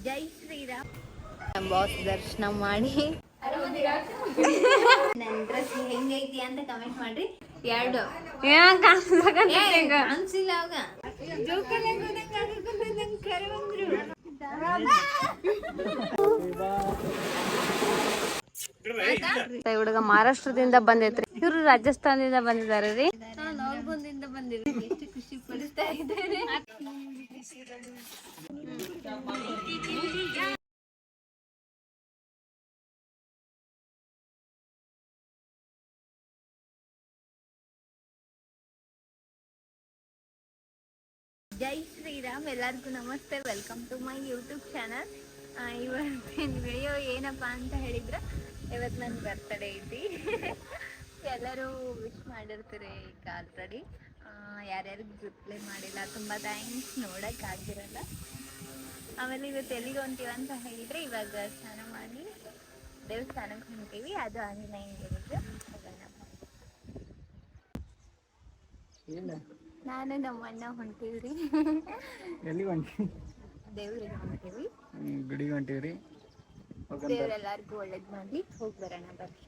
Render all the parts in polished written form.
ಜೈ ಶ್ರೀರಾಮ್. ನಮ್ಮ ಬಾಸ್ ದರ್ಶನ ಮಾಡಿ ನನ್ನ ಡ್ರೆಸ್ ಹೆಂಗೈತಿ ಅಂತ ಕಮೆಂಟ್ ಮಾಡ್ರಿ. ಎರಡು ಅನ್ಸಿಲ್ಲ ಅವಾಗ ಹುಡುಗ ಮಹಾರಾಷ್ಟ್ರದಿಂದ ಬಂದೈತ್ರಿ, ಇವ್ರು ರಾಜಸ್ಥಾನದಿಂದ ಬಂದಿದ್ದಾರೆ ರೀ. ಲಾಲ್ಗೊಂದಿಂದ ಬಂದಿರಿ, ಎಷ್ಟು ಖುಷಿ ಪಡಿಸ್ತಾ ಇದ್ದಾರೆ. ಜೈ ಶ್ರೀರಾಮ್. ಎಲ್ಲರಿಗೂ ನಮಸ್ತೆ, welcome to my YouTube channel. ಇವತ್ತಿನ ವಿಡಿಯೋ ಏನಪ್ಪ ಅಂತ ಹೇಳಿದ್ರೆ, ಇವತ್ತು ನನ್ನ ಬರ್ತ್ಡೇ ಐತಿ. ಎಲ್ಲರೂ ವಿಶ್ ಮಾಡಿರ್ತೀರಿ ಈಗ ಆಲ್ರೆಡಿ. ಯಾರ್ಯಾರಿಗೆ ರಿಪ್ಲೈ ಮಾಡಿಲ್ಲ ತುಂಬ ಥ್ಯಾಂಕ್ಸ್, ನೋಡೋಕ್ಕಾಗಿರಲ್ಲ. ಆಮೇಲೆ ಇವತ್ತು ಎಲ್ಲಿಗೆ ಹೊಂತೀವಿ ಅಂತ ಹೇಳಿದರೆ, ಇವಾಗ ಸ್ನಾನ ಮಾಡಿ ದೇವಸ್ಥಾನಕ್ಕೆ ಹೊಂತೀವಿ. ಅದು ಆಂಜನೇಯನಿಗೆ ನಾನು ನಮ್ಮ ಅಣ್ಣ ಹೊಂಟೀವ್ರಿ. ಎಲ್ಲಿಗೆ ಹೊಂಟಿ? ದೇವ್ರಿಗೆ ಹೊಂಟೀವಿ, ಗುಡಿಗೆ ಹೊಂಟೀವ್ರಿ. ದೇವ್ರೆಲ್ಲರಿಗೂ ಒಳ್ಳೇದು ಮಾಡಿ ಹೋಗಿ ಬರೋಣ ಬರ್ರಿ.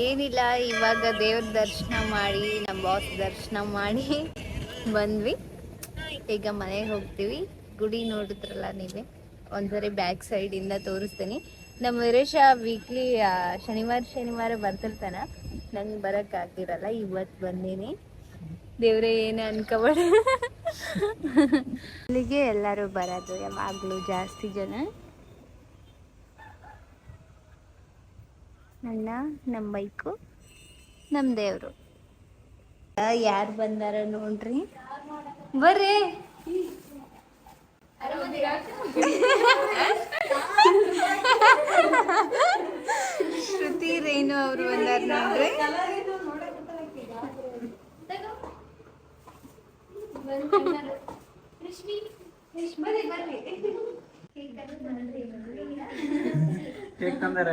ಏನಿಲ್ಲ, ಇವಾಗ ದೇವ್ರ ದರ್ಶನ ಮಾಡಿ ನಮ್ಮ ಬಾಸ್ ದರ್ಶನ ಮಾಡಿ ಬಂದ್ವಿ. ಈಗ ಮನೆಗೆ ಹೋಗ್ತೀವಿ. ಗುಡಿ ನೋಡಿದ್ರಲ್ಲ ನೀವೇ, ಒಂದ್ಸರಿ ಬ್ಯಾಕ್ ಸೈಡಿಂದ ತೋರಿಸ್ತೀನಿ. ನಮ್ಮ ವೀರೇಶ ವೀಕ್ಲಿ ಶನಿವಾರ ಬರ್ತಿರ್ತಾನ, ನಂಗೆ ಬರೋಕ್ಕಾಗಿರಲ್ಲ. ಇವತ್ತು ಬಂದೀನಿ. ದೇವ್ರೇ ಏನು ಅನ್ಕೋಬೇಡ. ಇಲ್ಲಿಗೆ ಎಲ್ಲರೂ ಬರೋದು ಯಾವಾಗಲೂ ಜಾಸ್ತಿ ಜನ. ಅಣ್ಣ, ನಮ್ಮ ಬೈಕು, ನಮ್ಮ ದೇವರು. ಯಾರು ಬಂದಾರ ನೋಡ್ರಿ, ಬರ್ರಿ. ಶ್ರುತಿ ರೇಣು ಅವರು ಬಂದಾರ ನೋಡ್ರಿ. ಕೇಕ್ ತಂದಾರ,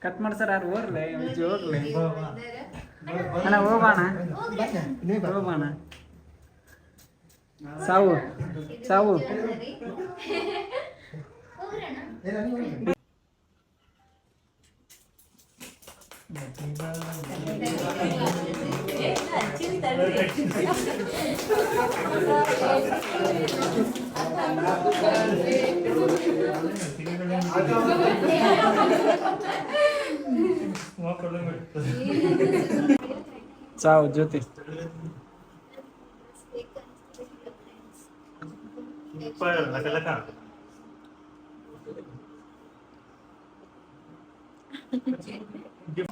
ಕಟ್ ಮಾಡ್ಸಾರ. ಯಾರು ಓರ್ಲೆ ಜೋರ್ಲೆ ಅಣ್ಣ, ಹೋಗೋಣ ಹೋಗೋಣ. ಸಾವು ಸಾವು ಸಾವು ಜ್ಯೋತಿ.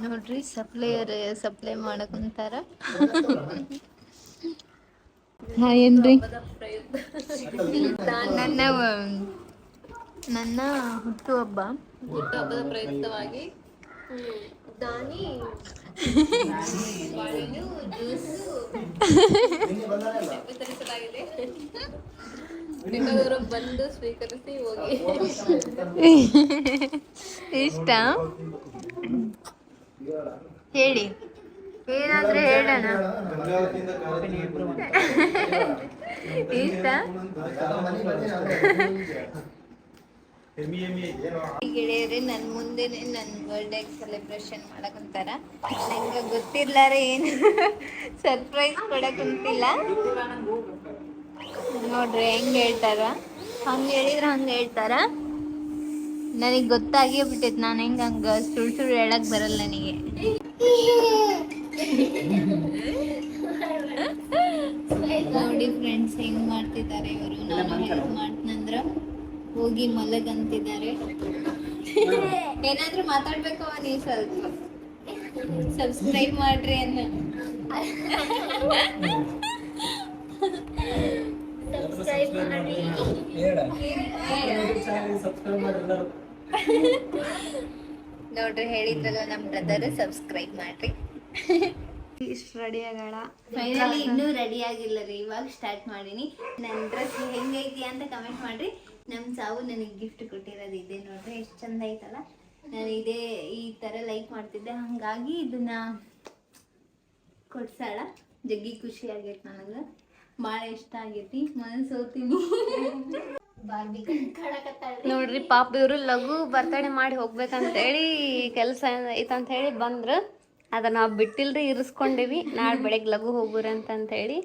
ನೋಡ್ರಿ, ಸಪ್ಲೈ ಮಾಡಕ್ ಕುಂತಾರ. ಏನ್ರಿ, ನನ್ನ ಹುಟ್ಟುಹಬ್ಬದ ಪ್ರಯುಕ್ತವಾಗಿ ದಾನಿ ಬಾಳೆಹಣ್ಣು ಜ್ಯೂಸು ವಿತರಿಸಲಾಗಿದೆ. ಬೇಕಾದವರು ಬಂದು ಸ್ವೀಕರಿಸಿ ಹೋಗಿ. ಇಷ್ಟ ಹೇಳಿ, ಏನಾದ್ರೆ ಹೇಳೋಣ. ಇಷ್ಟ ಗೆಳೆಯರೇ, ನನ್ನ ಮುಂದೆನೆ ನನ್ನ ಬರ್ಡೇ ಸೆಲೆಬ್ರೇಷನ್ ಮಾಡಕಂತಾರ. ನಂಗೆ ಗೊತ್ತಿರ್ಲಾರ ಏನು ಸರ್ಪ್ರೈಸ್ ಕೊಡಕಂತಿಲ್ಲ. ನೋಡ್ರಿ ಹೆಂಗೆ ಹೇಳ್ತಾರ, ಹಂಗೆ ಹೇಳಿದ್ರೆ ಹಂಗೆ ಹೇಳ್ತಾರ. ನನಗೆ ಗೊತ್ತಾಗೇ ಬಿಟ್ಟೈತೆ, ನಾನು ಹೆಂಗೆ ಹಂಗೆ ಸುಳ್ಳು ಹೇಳಕ್ ಬರಲ್ಲ ನನಗೆ. ನೋಡಿ ಫ್ರೆಂಡ್ಸ್, ಹೆಂಗ್ ಮಾಡ್ತಿದ್ದಾರೆ ಇವರು. ನಾನು ಹೆಲ್ಪ್ ಮಾಡ್ತಂದ್ರ ಹೋಗಿ ಮಲಗಂತಿದ್ದಾರೆ. ಏನಾದ್ರೂ ಮಾತಾಡ್ಬೇಕು ನೀವು ಸ್ವಲ್ಪ ಸಬ್ಸ್ಕ್ರೈಬ್ ಮಾಡ್ರಿ ಅನ್ನ. ಸಬ್ಸ್ಕ್ರೈಬ್ ಮಾಡಿ ನೋಡ್ರಿ, ಹೇಳಿದ್ರಲ್ಲ ನಮ್ಮ ಬ್ರದರ್, ಸಬ್ಸ್ಕ್ರೈಬ್ ಮಾಡ್ರಿ. ಇಷ್ಟು ರೆಡಿ ಆಗೋಣ. ಫೈನಲಿ ಇನ್ನೂ ರೆಡಿ ಆಗಿಲ್ಲ ರೀ, ಇವಾಗ ಸ್ಟಾರ್ಟ್ ಮಾಡೀನಿ. ನನ್ನ ಡ್ರೆಸ್ ಹೆಂಗೈತಿ ಅಂತ ಕಮೆಂಟ್ ಮಾಡ್ರಿ. ನಮ್ಮ ಸಾವು ನನಗೆ ಗಿಫ್ಟ್ ಕೊಟ್ಟಿರೋದು ಇದೆ ನೋಡ್ರಿ, ಎಷ್ಟು ಚಂದ ಐತಲ್ಲ. ನಾನು ಈ ಥರ ಲೈಕ್ ಮಾಡ್ತಿದ್ದೆ, ಹಾಗಾಗಿ ಇದನ್ನ ಕೊಡ್ಸಾಳ. ಜಗ್ಗಿ ಖುಷಿ ಆಗೈತೆ ನನಗೆ, ಭಾಳ ಇಷ್ಟ ಆಗೈತಿ. ಮನಸ್ಸು ಹೋಗ್ತೀನಿ. ಬಾರ್ಬಿ ನೋಡ್ರಿ ಪಾಪ ಇವರು ಲಘು ಬರ್ತಡೇ ಮಾಡಿ ಹೋಗ್ಬೇಕಂತೇಳಿ ಕೆಲಸ ಐತಂತ ಹೇಳಿ ಬಂದ್ರು. ಅದನ್ನ ನಾವು ಬಿಟ್ಟಿಲ್ರಿ, ಇರಿಸ್ಕೊಂಡಿವಿ. ನಾಳೆ ಬೆಳಗ್ಗೆ ಲಘು ಹೋಗ್ರಿ ಅಂತ ಹೇಳಿ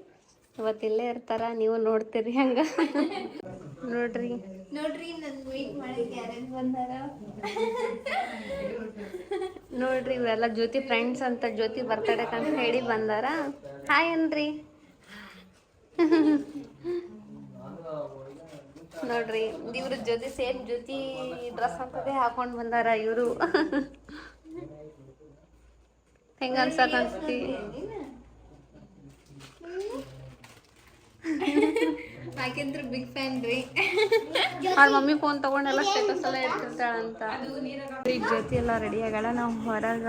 ಇವತ್ತಿಲ್ಲೇ ಇರ್ತಾರ. ನೀವು ನೋಡ್ತೀರಿ ಹಂಗ. ನೋಡ್ರಿ ನನ್ ವೇಟ್ ಮಾಡಕ್ಕೆ ಯಾರ್ಯಾರು ಬಂದಾರ ನೋಡ್ರಿ, ಇವೆಲ್ಲ ಜ್ಯೋತಿ ಫ್ರೆಂಡ್ಸ್ ಅಂತ. ಜ್ಯೋತಿ ಬರ್ತಡೇ ಅಂತ ಹೇಳಿ ಬಂದಾರ. ಹಾಯ್ ಅನ್ರಿ. ನೋಡ್ರಿ ಇವ್ರ ಜ್ಯೋತಿ ಸೇಮ್ ಜ್ಯೋತಿ ಡ್ರೆಸ್ ಅಂತದೇ ಹಾಕೊಂಡ್ ಬಂದಾರ ಇವರು. ಹೆಂಗ ಅನ್ಸತ್ ಅನ್ಸ್ತಿ? ಯಾಕೆಂದ್ರೆ ಬಿಗ್ ಫ್ಯಾನ್ ರೀ. ಅವ್ರ ಮಮ್ಮಿ ಫೋನ್ ತಗೊಂಡೆಲ್ಲ ಸ್ಟೇಟಸ್ ಎಲ್ಲ ಇಡ್ತಿರ್ತಾಳಂತ. ಈ ಜ್ಯೋತಿ ಎಲ್ಲ ರೆಡಿ ಆಗಲ್ಲ. ನಾವು ಹೊರಗ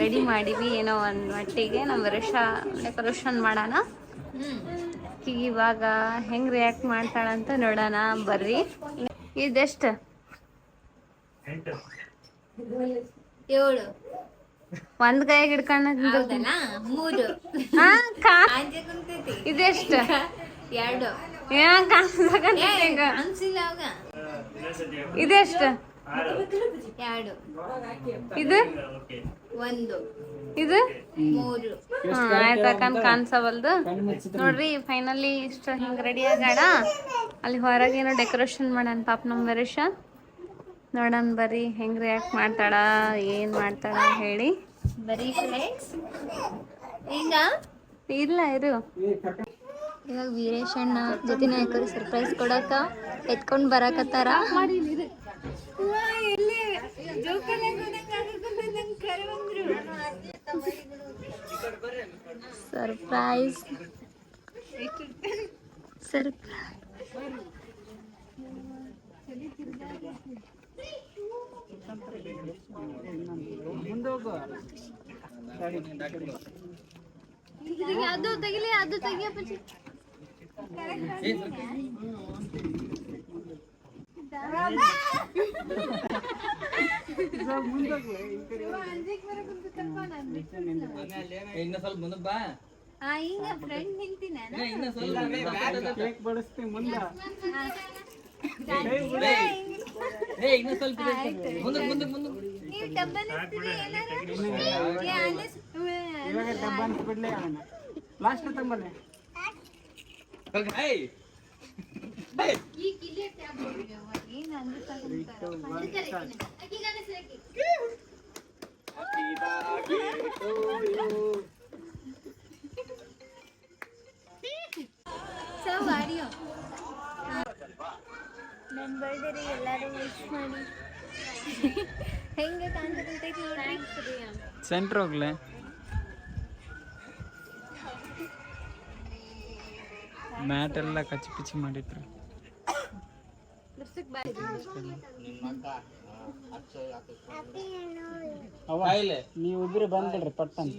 ರೆಡಿ ಮಾಡೀವಿ ಏನೋ ಒಂದ್ ಮಟ್ಟಿಗೆ. ನಮ್ಮ ಡೆಕೋರೇಷನ್ ಮಾಡೋಣ. ಈಗ ಇವಾಗ ಹೆಂಗ್ ರಿಯಾಕ್ಟ್ ಮಾಡ್ತಾಳಂತ ನೋಡೋಣ ಬರ್ರಿ. ಇದೆಷ್ಟ? 7 ಒಂದ್ ಕೈಯಾಗ ಹಿಡ್ಕೊಂಡ 3 ಇದೆಷ್ಟ? 2 ಅನ್ಸಿಲ್ಲ ಅವಾಗ. ಇದೆಷ್ಟ? 2 ಇದು 1 ಇದು 3 ಆಯ್ತಕ್ಕಂತ ಕಾಣಿಸವಲ್ದು. ನೋಡ್ರಿ ಫೈನಲಿ ಇಷ್ಟ ಹಿಂಗ್ ರೆಡಿ ಆಗಾಡ. ಅಲ್ಲಿ ಹೊರಗೇನೋ ಡೆಕೋರೇಷನ್ ಮಾಡೋಣ ಪಾಪ ನಮ್ಮ ವರೇಶ. ನೋಡೋಣ ಬರ್ರಿ ಹೆಂಗ್ ರಿಯಾಕ್ಟ್ ಮಾಡ್ತಾಳ, ಏನ್ ಮಾಡ್ತಾಳ ಹೇಳಿ. ಬರೀ ಫ್ರೆಂಡ್ಸ್ ಈಗ ಇಲ್ಲ ಇರು. ಇವಾಗ ವೀರೇಶ್ ಅಣ್ಣ ಜೊತೆ ನಾಯಕರು ಸರ್ಪ್ರೈಸ್ ಕೊಡಕ ಎತ್ಕೊಂಡ್ ಬರಾಕತ್ತಾರ. ಸರ್ಪ್ರೈಸ್ ಅದು ತೆಗಿಲಿ, ಅದು ತೆಗಿಯಪ್ಪ. ಇನ್ನ ಸ್ವಲ್ಪ ಮುಂದಕ್ಕೆ ಬಾ. ಈಗ ಫ್ರೆಂಡ್ ನಿಂತೀನಿ ಕೇಕ್ ಬಡಿಸ್ತೀನಿ ಮುಂದೆ. ಇನ್ನ ಸ್ವಲ್ಪ ನೀವು ಡಬ್ಬನಿಸ್ತೀರಿ ಇವಾಗ ಡಬ್ಬ ಅಂತ ಬಿಡ್ಲೇ ಅವನ ಲಾಸ್ಟ್ ತಂಬಲ್ಲೆ. ನನ್ನ ಬರ್ಡೇ ಎಲ್ಲರೂ ವಿಶ್ ಮಾಡಿ. ಹೆಂಗೆ ಕಾಣ್ತದಂತೈತಿ ನೋಡ್ರಿ. ಸೆಂಟ್ರ್ ಹೋಗ್ಲೆ. ಮ್ಯಾಟ್ ಎಲ್ಲ ಕಚ್ಚಿ ಪಿಚ್ಚಿ ಮಾಡಿಟ್ರು. ನೀವಿಬ್ರು ಬಂದ್ಬಿಡ್ರಿ ಪಟ್ಟನ್.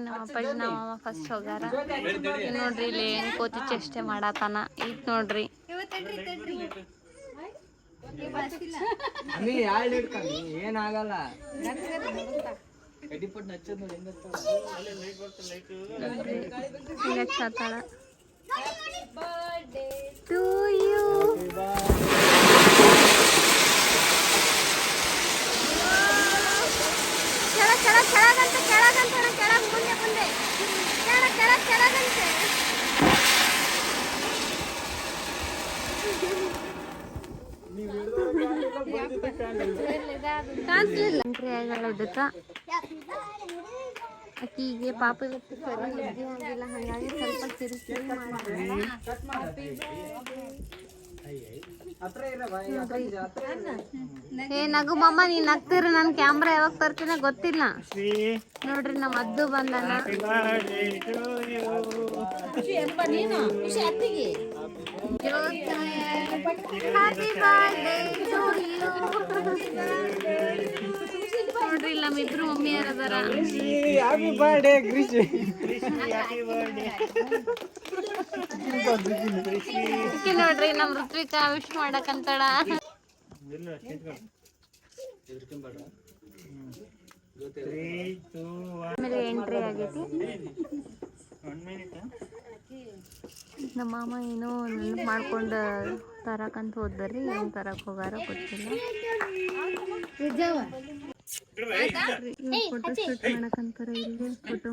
ನಮ್ಮ ಅಪ್ಪಾಜಿ ನಮ್ಮ ಅಮ್ಮ ಫಸ್ಟ್ ಹೋಗಾರ. ನೋಡ್ರಿ ಇಲ್ಲಿ ಹೆಂಗ್ ಕೋತಿ ಚೇಷ್ಟೆ ಮಾಡತಾನ. ಈಗ ನೋಡ್ರಿ ಏನಾಗಲ್ಲ. ಹಿಂಗ ಹಚ್ಚಾತಾಳ. ಟು ಯು ಕೆಳಗಂತೆ ಕೆಳಗ್ ಮುಂದೆ ಕೆಳಗಂತೆ. ಕಾಣಿಸ್ಲಿಲ್ಲ ಆಗಲ್ಲ ಇದಕ್ಕ. ಆಕಿಗೆ ಪಾಪ ಇವತ್ತು ಸರಿ ನಿದ್ದೆ ಆಗಿಲ್ಲ, ಹಾಗಾಗಿ ಸ್ವಲ್ಪ ಕಿರಿಕಿರಿ ಮಾಡ್ತಾರೆ. ಏ ನಗು ಮಮ್ಮ, ನೀನ್ ನಗ್ತೀರಿ. ನನ್ ಕ್ಯಾಮ್ರಾ ಯಾವಾಗ ತರ್ತೀನ ಗೊತ್ತಿಲ್ಲ. ನೋಡ್ರಿ ನಮ್ಮ ಅದ್ದು ಬಂದನ. ನೋಡ್ರಿ ನಮ್ಮಿಬ್ರು ಮಮ್ಮಿಯರ್ ಅದಾರ. ನೋಡ್ರಿ ನಮ್ ಋತ್ವಿಕಾ ವಿಶ್ ಮಾಡಕಂತಾಳ. ಆಮೇಲೆ ಎಂಟ್ರಿ ಆಗೈತಿ. ನಮ್ಮ ಮಾಮ ಏನೋ ನೆನಪು ಮಾಡ್ಕೊಂಡು ತರಕಂತ ಹೋದ್ರಿ, ಏನು ತರಕ್ ಹೋಗಾರ ಗೊತ್ತಿಲ್ಲ. ಫೋಟೋ ಶೂಟ್ ಮಾಡಕಂತಾರ ಇಲ್ಲಿ. ಫೋಟೋ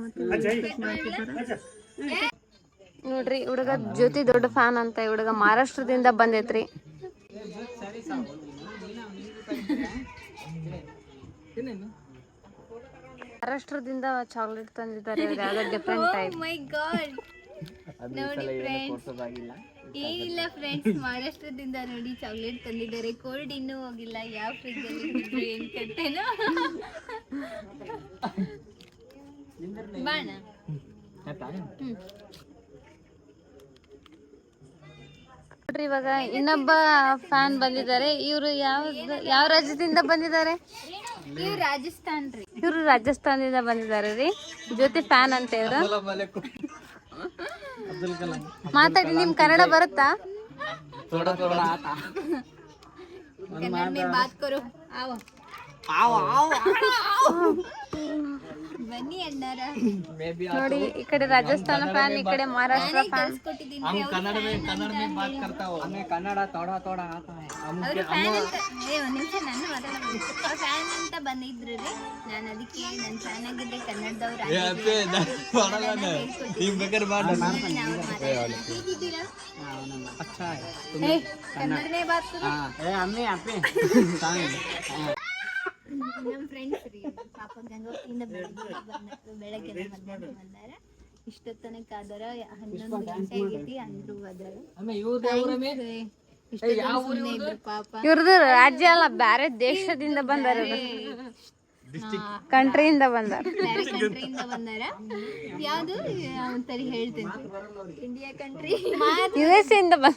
ನೋಡ್ರಿ, ಹುಡುಗ ಜ್ಯೋತಿ ದೊಡ್ಡ ಫ್ಯಾನ್ ಅಂತ. ಹುಡುಗ ಮಹಾರಾಷ್ಟ್ರದಿಂದ ಬಂದೈತ್ರಿ. ಮಹಾರಾಷ್ಟ್ರದಿಂದ ಚಾಕ್ಲೇಟ್ ತಂದಿದ್ದಾರೆ. ಯಾವ್ದೋ ಡಿಫ್ರೆಂಟ್ ಟೈಪ್. ಮೈ ಗಾಡ್, ನೋಡಿ ಫ್ರೆಂಡ್ಸ್, ಏನಿಲ್ಲ ಫ್ರೆಂಡ್ಸ್, ಮಹಾರಾಷ್ಟ್ರದಿಂದ ನೋಡಿ ಚಾಕ್ಲೇಟ್ ತಂದಿದ್ದಾರೆ. ಕೋಲ್ಡ್ ಇನ್ನೂ ಹೋಗಿಲ್ಲ. ಯಾವ ಫ್ರಿಜ್ ಅಲ್ಲಿ ಏನ್ ಕಟ್ಟೆನೋ. ಬಾಣ ನೋಡ್ರಿ, ಇವಾಗ ಇನ್ನೊಬ್ಬ ಫ್ಯಾನ್ ಬಂದಿದ್ದಾರೆ. ಇವರು ಯಾವ ರಾಜ್ಯದಿಂದ ಬಂದಿದ್ದಾರೆ? ಇವ್ ರಾಜಸ್ಥಾನ್ ರೀ. ಇವರು ರಾಜಸ್ಥಾನದಿಂದ ಬಂದಿದ್ದಾರೆ ರೀ. ಜ್ಯೋತಿ ಫ್ಯಾನ್ ಅಂತ ಇವ್ರು. ಮಾತಾಡಿ, ನಿಮ್ ಕನ್ನಡ ಬರುತ್ತಾ? ಕನ್ನಡ ಮೇ ಬಾತ್ ಕರೋ. ಬನ್ನಿ ಅಣ್ಣಾರ. ನೋಡಿ, ಈ ಕಡೆ ರಾಜಸ್ಥಾನ ಫ್ಯಾನ್, ಈ ಕಡೆ ಮಹಾರಾಷ್ಟ್ರ ಫ್ಯಾನ್. ಕಳ್ಸ್ಕೊಟ್ಟಿದ್ದೀನಿ ಅವ್ರ ಫ್ಯಾನ್ ಒಂದ್ ನಿಮಿಷ ನಾನು ಮಾತಾಡಬೇಕು. ಅವ್ರ ಫ್ಯಾನ್ ಅಂತ ಬಂದಿದ್ರು ರೀ. ನಾನು ಅದಕ್ಕೆ ನನ್ನ ಫ್ಯಾನ್ ಆಗಿದ್ರೆ ಕನ್ನಡದವ್ರು ಹೇಗಿದ್ದೀರಾ? ಕನ್ನಡನೇ ಬಾತ್ ಕರೋ. ನಮ್ಮ ಫ್ರೆಂಡ್ಸ್ ರೀ, ಪಾಪ ಗಂಗೋತ್ರಿಯಿಂದ ಬೆಳಗ್ಗೆ ಬಂದಾರ. ಇಷ್ಟ ತನಕ ಆದರ 11 ಗಂಟೆ ಆಗೈತಿ ಅಂದ್ರು ಅದ್ರ. ಸುಮ್ಮನೆ ಇದ್ರು ಪಾಪ. ಇವ್ರದ್ದು ರಾಜ್ಯ ಅಲ್ಲ, ಬ್ಯಾರೆ ದೇಶದಿಂದ ಬಂದಾರ. ಕಂಟ್ರಿಯಿಂದ ಬಂದಾರ. ಬೇರೆ ಕಂಟ್ರಿಯಿಂದ ಬಂದಾರ. ಯಾವ್ದು ಒಂದ್ಸರಿ ಹೇಳ್ತೇನೆ. ಇಂಡಿಯಾ ಕಂಟ್ರಿ, US ಇಂದ ಬಂದ.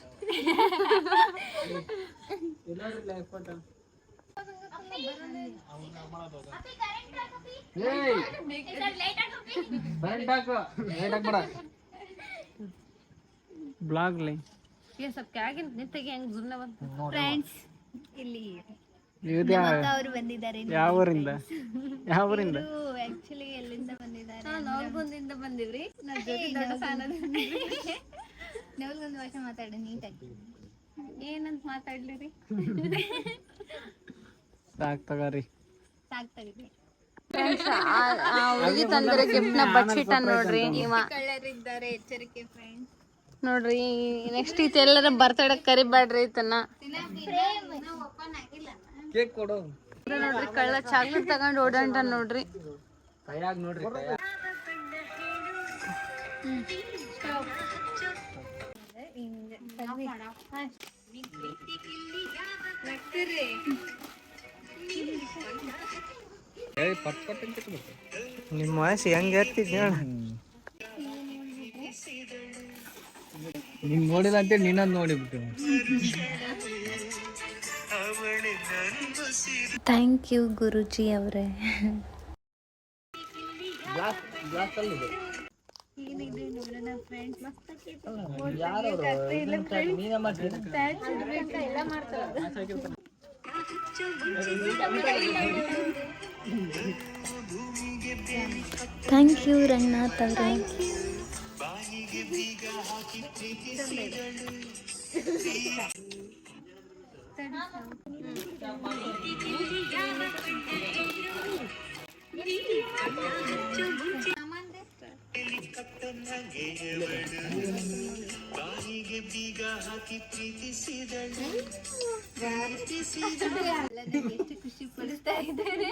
ಫ್ರೆಂಡ್ಸ್ ಇಲ್ಲಿ ಅವರು ಬಂದಿದ್ದಾರೆ. ಯಾವ ಊರಿಂದ? ಆಕ್ಚುಲಿ ಎಲ್ಲಿಂದ ಬಂದಿದ್ದಾರೆ? ನವಲ್ಗುಂದಿಂದ ಬಂದಿವ್ರಿ. ನವಲ್ಗುಂದ ಭಾಷೆ ಮಾತಾಡಿ ನೀಟಾಗಿ. ಏನಂತ ಮಾತಾಡ್ಲಿರಿ? ಸಾಕ್ ತಗೋರಿ. ಸಾಕ್ ತಗೀರಿ. ಹುಡುಗಿ ತಂದಿರೋ ಗಿಫ್ಟ್ ನ ಬಚ್ಚಿಟ್ಟ ನೋಡ್ರಿ. ಇವ ಕಳ್ಳರಿದ್ದಾರೆ, ಎಚ್ಚರಿಕೆ ಫ್ರೆಂಡ್ಸ್. ನೋಡ್ರಿ, ನೆಕ್ಸ್ಟ್ ಈತ ಎಲ್ಲರ ಬರ್ತಡೇ ಕರಿಬೇಡ್ರಿ ಈತನ. ಕೇಕ್ ಕೊಡು. ನೋಡ್ರಿ, ಕಳ್ಳ ಚಾಕ್ಲೇಟ್ ತಗೊಂಡ್ ಓಡಾಂಟ ನೋಡ್ರಿ. ಕೈಯಾಗ ನೋಡ್ರಿ. ನಿಮ್ಮ ವಯಸ್ಸು ಹೆಂಗ ಇರ್ತಿದ್ ಹೇಳ. ನಿನ್ ನೋಡಿಲ್ಲ ಅಂತ ನೀನೊಂದು ನೋಡಿಬಿಟ್ಟು. ಥ್ಯಾಂಕ್ ಯು ಗುರುಜಿ ಅವರೇ. ಏನಿದೆ ನೋಡೋಣ ಫ್ರೆಂಡ್ಸ್. ಮಸ್ತ್ ಥ್ಯಾಂಕ್ ಯು ರಂಗನಾಥ್ ಅವರೇ. ಎಷ್ಟು ಖುಷಿ ಪಡಿಸ್ತಾ ಇದ್ದಾರೆ.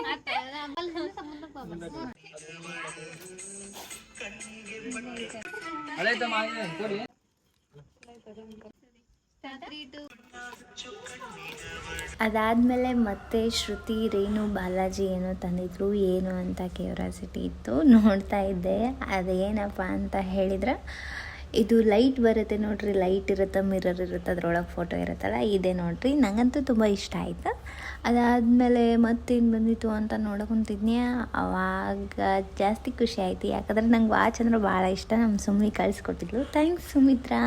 ಅದಾದಮೇಲೆ ಮತ್ತೆ ಶ್ರುತಿ, ರೇಣು, ಬಾಲಾಜಿ ಏನೋ ತಂದಿದ್ರು. ಏನು ಅಂತ ಕ್ಯೂರಿಯಾಸಿಟಿ ಇತ್ತು, ನೋಡ್ತಾ ಇದ್ದೆ. ಅದೇನಪ್ಪ ಅಂತ ಹೇಳಿದ್ರೆ, ಇದು ಲೈಟ್ ಬರುತ್ತೆ ನೋಡ್ರಿ. ಲೈಟ್ ಇರುತ್ತೆ, ಮಿರರ್ ಇರುತ್ತೆ, ಅದ್ರೊಳಗೆ ಫೋಟೋ ಇರುತ್ತಲ್ಲ, ಇದೆ ನೋಡ್ರಿ. ನನಗಂತೂ ತುಂಬ ಇಷ್ಟ ಆಯಿತು. ಅದಾದಮೇಲೆ ಮತ್ತೇನು ಬಂದಿತ್ತು ಅಂತ ನೋಡೋಕೊಂತಿದ್ನಿ. ಆವಾಗ ಜಾಸ್ತಿ ಖುಷಿ ಆಯಿತು, ಯಾಕಂದ್ರೆ ನಂಗೆ ವಾಚ್ ಅಂದ್ರೆ ಭಾಳ ಇಷ್ಟ. ನಮ್ಮ ಸುಮ್ಮನೆ ಕಳಿಸ್ಕೊಟ್ಟಿದ್ಲು. ಥ್ಯಾಂಕ್ಸ್ ಸುಮಿತ್ರಾ.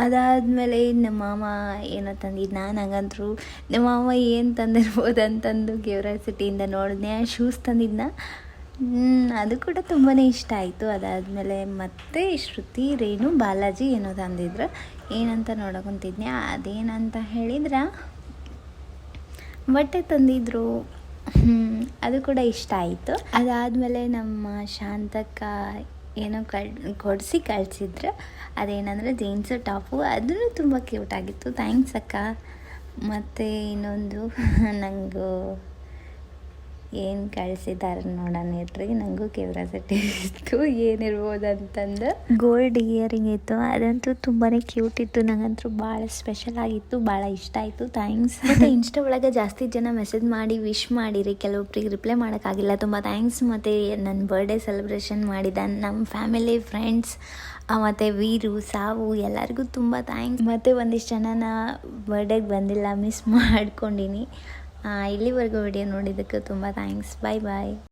ಅದಾದಮೇಲೆ ನಮ್ಮ ಮಾವ ಏನೋ ತಂದಿದ್ದು. ನಾನು ಹಂಗಂತರೂ ನಮ್ಮ ಮಾವ ಏನು ತಂದಿರ್ಬೋದು ಅಂತಂದು ಕ್ಯೂರಿಯಾಸಿಟಿಯಿಂದ ನೋಡಿದ್ನೆ. ಶೂಸ್ ತಂದಿದ್ನ, ಅದು ಕೂಡ ತುಂಬಾ ಇಷ್ಟ ಆಯಿತು. ಅದಾದಮೇಲೆ ಮತ್ತೆ ಶ್ರುತಿ, ರೇಣು, ಬಾಲಾಜಿ ಏನೋ ತಂದಿದ್ರು. ಏನಂತ ನೋಡಕೊಂತಿದ್ನೆ, ಅದೇನಂತ ಹೇಳಿದ್ರೆ ಬಟ್ಟೆ ತಂದಿದ್ರು. ಅದು ಕೂಡ ಇಷ್ಟ ಆಯಿತು. ಅದಾದಮೇಲೆ ನಮ್ಮ ಶಾಂತಕ್ಕ ಏನೋ ಕೊಡಿಸಿ ಕಳಿಸಿದ್ರು. ಅದೇನಂದರೆ ಜೀನ್ಸು ಟಾಪು, ಅದೂ ತುಂಬ ಕ್ಯೂಟಾಗಿತ್ತು. ಥ್ಯಾಂಕ್ಸ್ ಅಕ್ಕ. ಮತ್ತು ಇನ್ನೊಂದು ನನಗೂ ಏನು ಕಳಿಸಿದ್ದಾರೆ ನೋಡೋಣ ಇರ್ರಿ, ನನಗೂ ಕ್ಯೂರಿಯಾಸಿಟಿ ಇತ್ತು ಏನಿರ್ಬೋದು ಅಂತಂದು. ಗೋಲ್ಡ್ ಇಯರಿಂಗ್ ಇತ್ತು, ಅದಂತೂ ತುಂಬಾ ಕ್ಯೂಟ್ ಇತ್ತು. ನನಗಂತೂ ಭಾಳ ಸ್ಪೆಷಲ್ ಆಗಿತ್ತು, ಭಾಳ ಇಷ್ಟ ಆಯಿತು. ಥ್ಯಾಂಕ್ಸ್. ಮತ್ತು ಇನ್ಸ್ಟಾ ಒಳಗೆ ಜಾಸ್ತಿ ಜನ ಮೆಸೇಜ್ ಮಾಡಿ ವಿಶ್ ಮಾಡಿರಿ, ಕೆಲವೊಬ್ರಿಗೆ ರಿಪ್ಲೈ ಮಾಡೋಕ್ಕಾಗಿಲ್ಲ. ತುಂಬ ಥ್ಯಾಂಕ್ಸ್. ಮತ್ತು ನನ್ನ ಬರ್ಡೇ ಸೆಲೆಬ್ರೇಷನ್ ಮಾಡಿದ ನಮ್ಮ ಫ್ಯಾಮಿಲಿ, ಫ್ರೆಂಡ್ಸ್ ಮತ್ತು ವೀರು, ಸಾವು ಎಲ್ಲರಿಗೂ ತುಂಬ ಥ್ಯಾಂಕ್ಸ್. ಮತ್ತು ಒಂದಿಷ್ಟು ಜನನ ಬರ್ಡೇಗೆ ಬಂದಿಲ್ಲ, ಮಿಸ್ ಮಾಡ್ಕೊಂಡಿನಿ. ಇಲ್ಲಿವರೆಗೂ ವಿಡಿಯೋ ನೋಡಿದ್ದಕ್ಕೆ ತುಂಬ ಥ್ಯಾಂಕ್ಸ್. ಬಾಯ್ ಬಾಯ್.